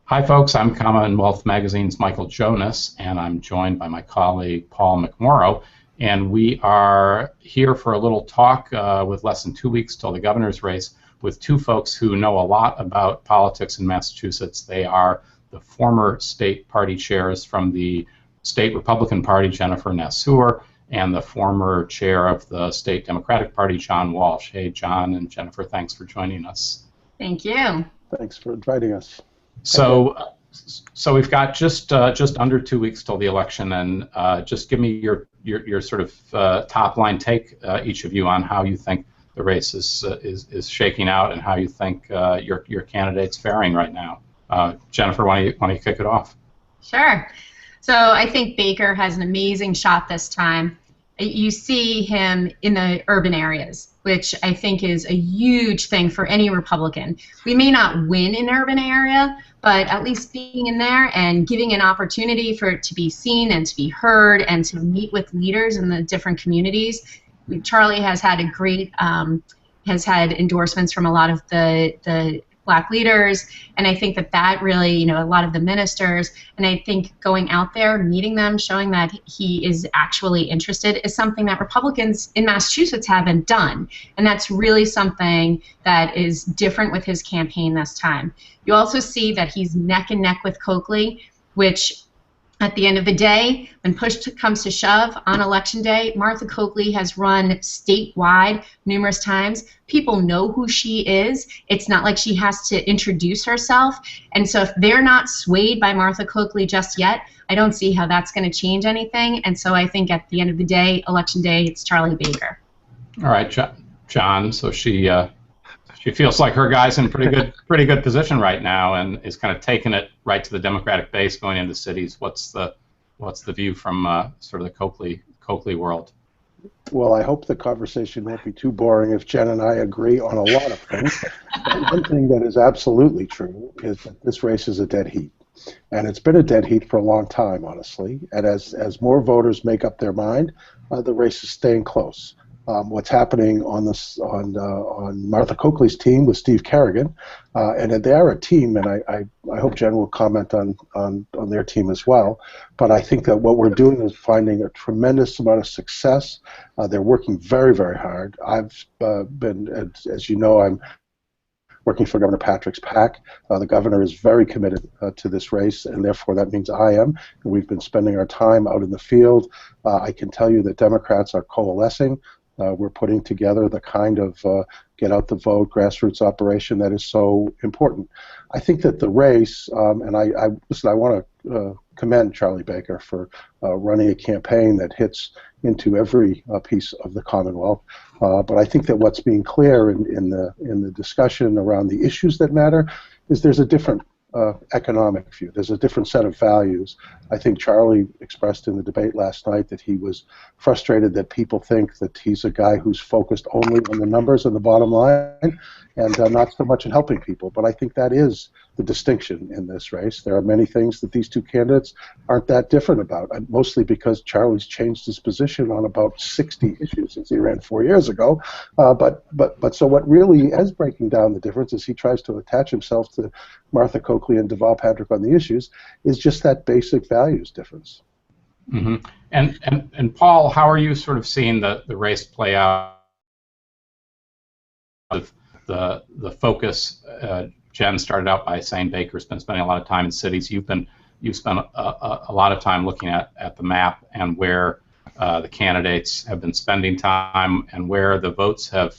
Hi, folks. I'm CommonWealth Magazine's Michael Jonas, and I'm joined by my colleague Paul McMorrow. And we are here for a little talk with less than 2 weeks till the governor's race with two folks who know a lot about politics in Massachusetts. They are the former state party chairs from the state Republican Party, Jennifer Nassour, and the former chair of the state Democratic Party, John Walsh. Hey, John and Jennifer, thanks for joining us. Thank you. Thanks for inviting us. So we've got just under 2 weeks till the election, and just give me your sort of top line take, each of you, on how you think the race is shaking out and how you think your candidate's faring right now. Jennifer, why don't you kick it off? Sure. So I think Baker has an amazing shot this time. You see him in the urban areas, which I think is a huge thing for any Republican. We may not win in an urban area, but at least being in there and giving an opportunity for it to be seen and to be heard and to meet with leaders in the different communities. Charlie has had a great, has had endorsements from a lot of the Black leaders, and I think that really, a lot of the ministers, and I think going out there, meeting them, showing that he is actually interested is something that Republicans in Massachusetts haven't done, and that's really something that is different with his campaign this time. You also see that he's neck and neck with Coakley, which at the end of the day, when push comes to shove on Election Day, Martha Coakley has run statewide numerous times. People know who she is. It's not like she has to introduce herself. And so if they're not swayed by Martha Coakley just yet, I don't see how that's going to change anything. And so I think at the end of the day, Election Day, it's Charlie Baker. All right, John. So she feels like her guy's in pretty good position right now, and is kind of taking it right to the Democratic base going into cities. What's the view from sort of the Coakley world? Well, I hope the conversation won't be too boring if Jen and I agree on a lot of things. But one thing that is absolutely true is that this race is a dead heat. And it's been a dead heat for a long time, honestly. And as more voters make up their mind, the race is staying close. What's happening on Martha Coakley's team with Steve Kerrigan, and they are a team, and I hope Jen will comment on their team as well. But I think that what we're doing is finding a tremendous amount of success. They're working very, very hard. I've been, as you know, I'm working for Governor Patrick's PAC. The governor is very committed to this race, and therefore that means I am. And we've been spending our time out in the field. I can tell you that Democrats are coalescing. We're putting together the kind of get out the vote grassroots operation that is so important. I think that the race, and I want to commend Charlie Baker for running a campaign that hits into every piece of the Commonwealth. But I think that what's being clear in the discussion around the issues that matter is there's a different economic view. There's a different set of values. I think Charlie expressed in the debate last night that he was frustrated that people think that he's a guy who's focused only on the numbers and the bottom line and not so much in helping people. But I think that is the distinction in this race. There are many things that these two candidates aren't that different about, mostly because Charlie's changed his position on about 60 issues since he ran 4 years ago. But so what really is breaking down the difference is he tries to attach himself to Martha Coakley and Deval Patrick on the issues, is just that basic values difference. Mm-hmm. And Paul, how are you sort of seeing the race play out? The focus. Jen started out by saying Baker's been spending a lot of time in cities. You've spent a lot of time looking at the map and where the candidates have been spending time and where the votes have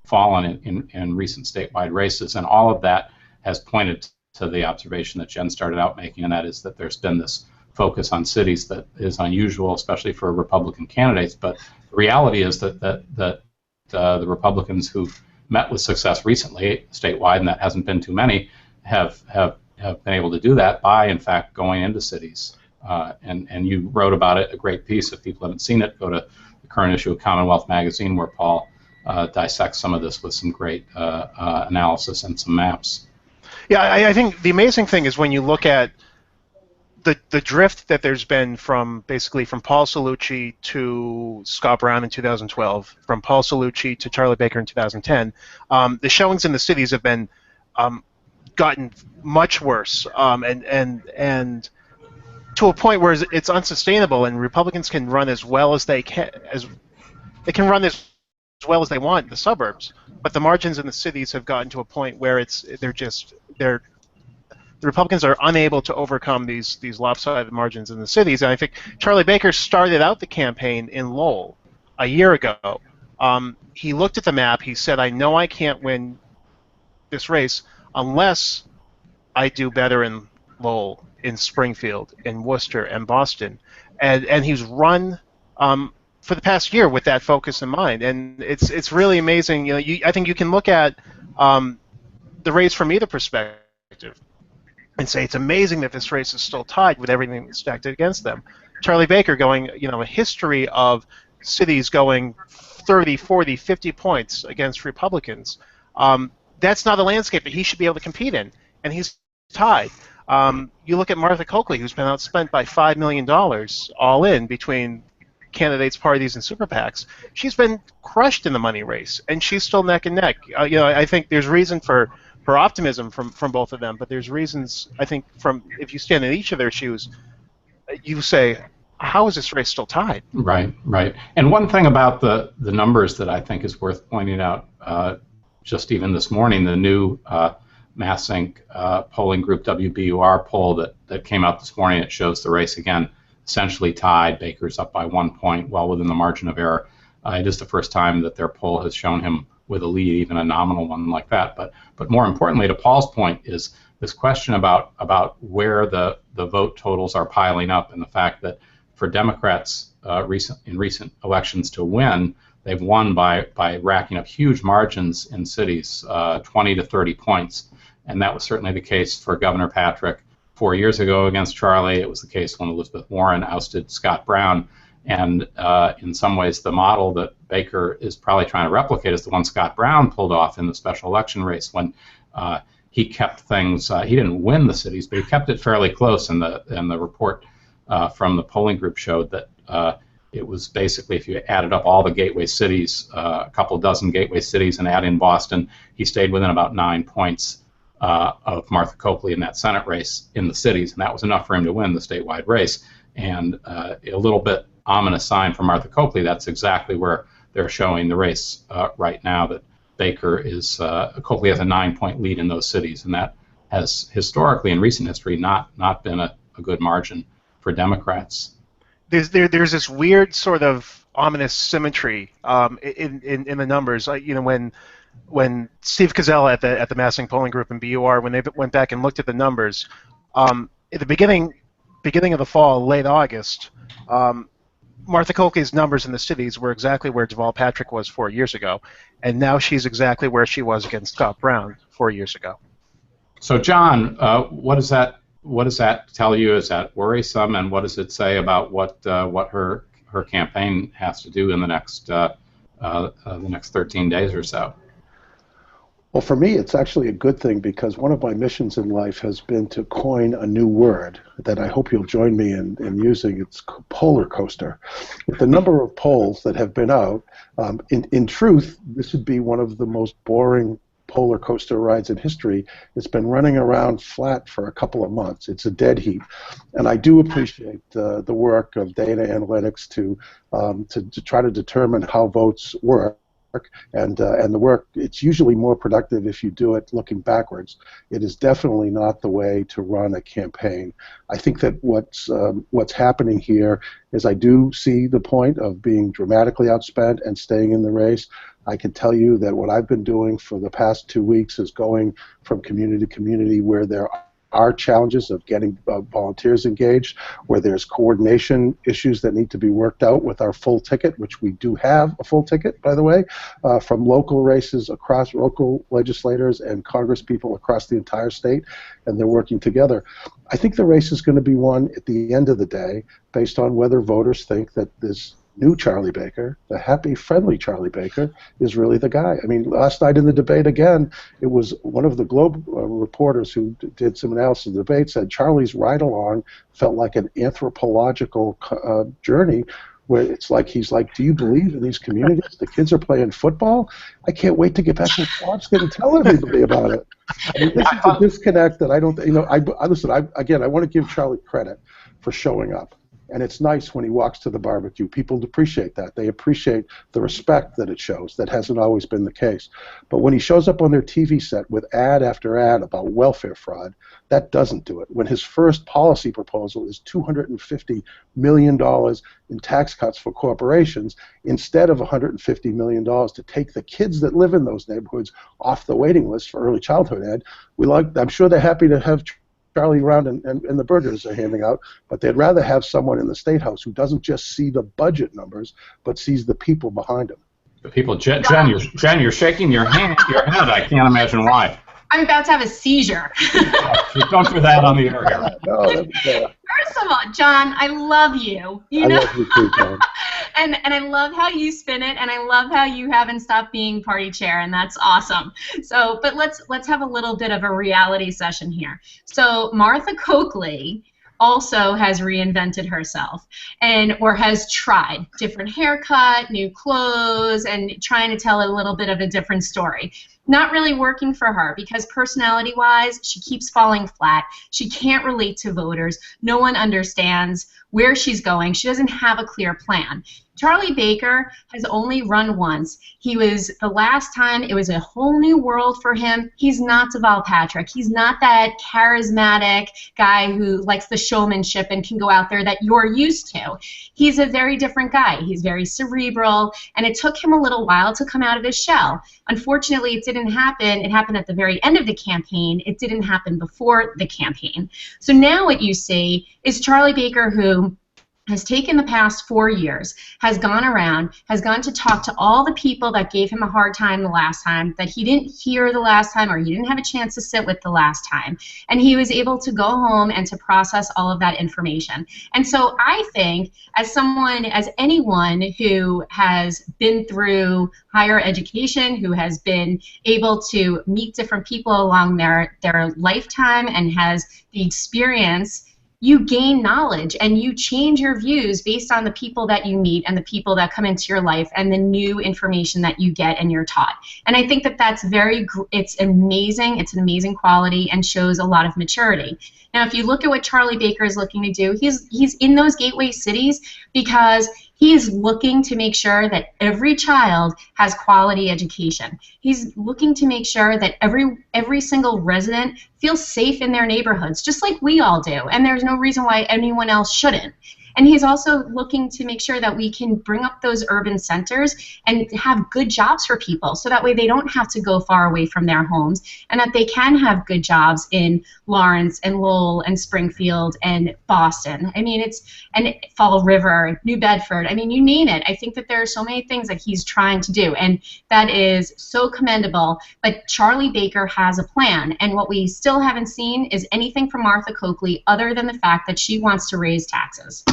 fallen in recent statewide races, and all of that has pointed to the observation that Jen started out making, and that is that there's been this focus on cities that is unusual, especially for Republican candidates. But the reality is that the Republicans who've met with success recently statewide, and that hasn't been too many, have been able to do that by, in fact, going into cities. And you wrote about it, a great piece. If people haven't seen it, go to the current issue of CommonWealth magazine, where Paul dissects some of this with some great analysis and some maps. Yeah, I think the amazing thing is when you look at the drift that there's been from Paul Cellucci to Scott Brown in 2012, from Paul Cellucci to Charlie Baker in 2010, the showings in the cities have been gotten much worse, and to a point where it's unsustainable, and Republicans can run as well as they can, run as well as they want in the suburbs, but the margins in the cities have gotten to a point where the Republicans are unable to overcome these lopsided margins in the cities. And I think Charlie Baker started out the campaign in Lowell a year ago. He looked at the map. He said, "I know I can't win this race unless I do better in Lowell, in Springfield, in Worcester, and Boston," and he's run for the past year with that focus in mind. And it's really amazing. I think you can look at the race from either perspective and say it's amazing that this race is still tied with everything stacked against them. Charlie Baker going, a history of cities going 30, 40, 50 points against Republicans. That's not a landscape that he should be able to compete in, and he's tied. You look at Martha Coakley, who's been outspent by $5 million all in between candidates, parties, and super PACs. She's been crushed in the money race, and she's still neck and neck. I think there's reason for optimism from both of them, but there's reasons, I think, if you stand in each of their shoes, you say, how is this race still tied? Right. And one thing about the numbers that I think is worth pointing out, just even this morning, the new MassInc polling group WBUR poll that came out this morning, it shows the race again essentially tied. Baker's up by 1 point, well within the margin of error. It is the first time that their poll has shown him with a lead, even a nominal one like that. But more importantly, to Paul's point, is this question about where the vote totals are piling up, and the fact that for Democrats in recent elections to win, they've won by racking up huge margins in cities, 20 to 30 points. And that was certainly the case for Governor Patrick 4 years ago against Charlie. It was the case when Elizabeth Warren ousted Scott Brown. And in some ways, the model that Baker is probably trying to replicate is the one Scott Brown pulled off in the special election race, when he kept things. He didn't win the cities, but he kept it fairly close. And the report from the polling group showed that it was basically, if you added up all the gateway cities, a couple dozen gateway cities, and add in Boston, he stayed within about 9 points of Martha Coakley in that Senate race in the cities, and that was enough for him to win the statewide race. And a little bit ominous sign for Martha Coakley, that's exactly where they're showing the race right now, that Baker is, Coakley has a 9-point lead in those cities, and that has historically, in recent history, not been a good margin for Democrats. There's this weird sort of ominous symmetry in the numbers. When Steve Cazell at the MassInc polling group in BUR, when they went back and looked at the numbers, at the beginning of the fall, late August, Martha Coakley's numbers in the cities were exactly where Deval Patrick was 4 years ago, and now she's exactly where she was against Scott Brown 4 years ago. So, John, what does that tell you? Is that worrisome, and what does it say about what her campaign has to do in the next 13 days or so? Well, for me, it's actually a good thing, because one of my missions in life has been to coin a new word that I hope you'll join me in using. It's polar coaster. With the number of polls that have been out, in truth, this would be one of the most boring polar coaster rides in history. It's been running around flat for a couple of months. It's a dead heat. And I do appreciate the work of data analytics to try to determine how votes work. And the work, it's usually more productive if you do it looking backwards. It is definitely not the way to run a campaign. I think that what's happening here is, I do see the point of being dramatically outspent and staying in the race. I can tell you that what I've been doing for the past 2 weeks is going from community to community where there are challenges of getting volunteers engaged, where there's coordination issues that need to be worked out with our full ticket, which we do have a full ticket, by the way, from local races across local legislators and Congress people across the entire state, and they're working together. I think the race is going to be won at the end of the day based on whether voters think that this new Charlie Baker, the happy, friendly Charlie Baker, is really the guy. I mean, last night in the debate again, it was one of the Globe reporters who did some analysis of the debate said Charlie's ride-along felt like an anthropological journey where it's like he's like, do you believe in these communities? The kids are playing football. I can't wait to get back to Swampscott and tell everybody about it. I mean, this is a disconnect that I don't, listen, I want to give Charlie credit for showing up. And it's nice when he walks to the barbecue. People appreciate that. They appreciate the respect that it shows. That hasn't always been the case. But when he shows up on their TV set with ad after ad about welfare fraud, that doesn't do it. When his first policy proposal is $250 million in tax cuts for corporations, instead of $150 million to take the kids that live in those neighborhoods off the waiting list for early childhood ed, I'm sure they're happy to have Charlie around and the burgers they're handing out, but they'd rather have someone in the State House who doesn't just see the budget numbers, but sees the people behind them. The people, Jen, you're shaking your head. I can't imagine why. I'm about to have a seizure. Don't do that on the air here. No, First of all, John, I love you. I love you too, John. and I love how you spin it, and I love how you haven't stopped being party chair, and that's awesome. So, but let's have a little bit of a reality session here. So Martha Coakley also has reinvented herself or has tried different haircut, new clothes, and trying to tell a little bit of a different story. Not really working for her because personality-wise, she keeps falling flat. She can't relate to voters. No one understands where she's going. She doesn't have a clear plan. Charlie Baker has only run once. The last time, it was a whole new world for him. He's not Deval Patrick. He's not that charismatic guy who likes the showmanship and can go out there that you're used to. He's a very different guy. He's very cerebral, and it took him a little while to come out of his shell. Unfortunately, it didn't happen. It happened at the very end of the campaign. It didn't happen before the campaign. So now what you see is Charlie Baker, who has taken the past 4 years, has gone around, has gone to talk to all the people that gave him a hard time the last time, that he didn't hear the last time, or he didn't have a chance to sit with the last time. And he was able to go home and to process all of that information. And so I think, as anyone who has been through higher education, who has been able to meet different people along their lifetime and has the experience, you gain knowledge and you change your views based on the people that you meet and the people that come into your life and the new information that you get and you're taught. And I think that that's it's amazing. It's an amazing quality and shows a lot of maturity. Now, if you look at what Charlie Baker is looking to do, he's in those gateway cities because he's looking to make sure that every child has quality education. He's looking to make sure that every single resident feels safe in their neighborhoods, just like we all do, and there's no reason why anyone else shouldn't. And he's also looking to make sure that we can bring up those urban centers and have good jobs for people, so that way they don't have to go far away from their homes, and that they can have good jobs in Lawrence and Lowell and Springfield and Boston. I mean, and Fall River, New Bedford. I mean, you name it. I think that there are so many things that he's trying to do, and that is so commendable. But Charlie Baker has a plan, and what we still haven't seen is anything from Martha Coakley other than the fact that she wants to raise taxes.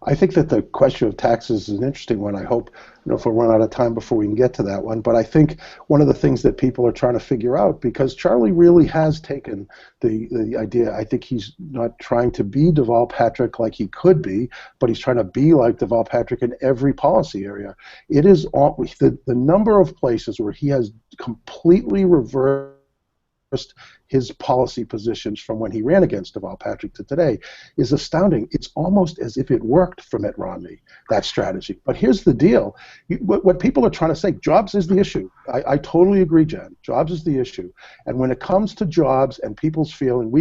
I think that the question of taxes is an interesting one. I hope, if we run out of time before we can get to that one. But I think one of the things that people are trying to figure out, because Charlie really has taken the idea, I think he's not trying to be Deval Patrick like he could be, but he's trying to be like Deval Patrick in every policy area. It is the number of places where he has completely reversed his policy positions from when he ran against Deval Patrick to today is astounding. It's almost as if it worked for Mitt Romney, that strategy. But here's the deal. What people are trying to say, jobs is the issue. I totally agree, Jen. Jobs is the issue. And when it comes to jobs and people's feeling,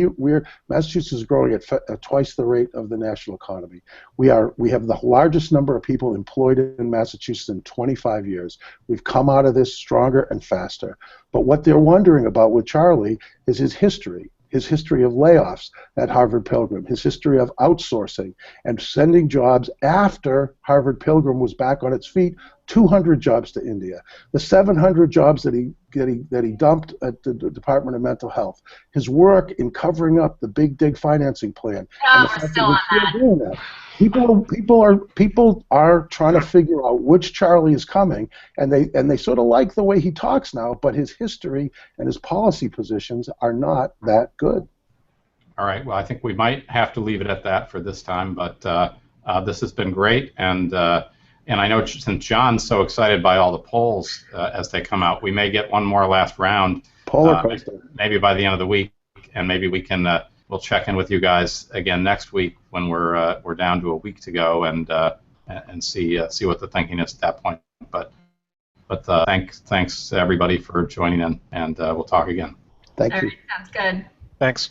Massachusetts is growing at twice the rate of the national economy. We have the largest number of people employed in Massachusetts in 25 years. We've come out of this stronger and faster. But what they're wondering about with Charlie is his history of layoffs at Harvard Pilgrim, his history of outsourcing and sending jobs after Harvard Pilgrim was back on its feet, 200 jobs to India, the 700 jobs that he dumped at the Department of Mental Health, his work in covering up the Big Dig financing plan. Oh, we're still on that. Doing that. People are trying to figure out which Charlie is coming, and they sort of like the way he talks now, but his history and his policy positions are not that good. All right. Well, I think we might have to leave it at that for this time, but This has been great, and I know since John's so excited by all the polls as they come out, we may get one more last round. Polar coaster. Maybe by the end of the week, and maybe we can we'll check in with you guys again next week when we're down to a week to go, and see what the thinking is at that point. But thanks everybody for joining in, and we'll talk again. Thank you. All right, sounds good. Thanks.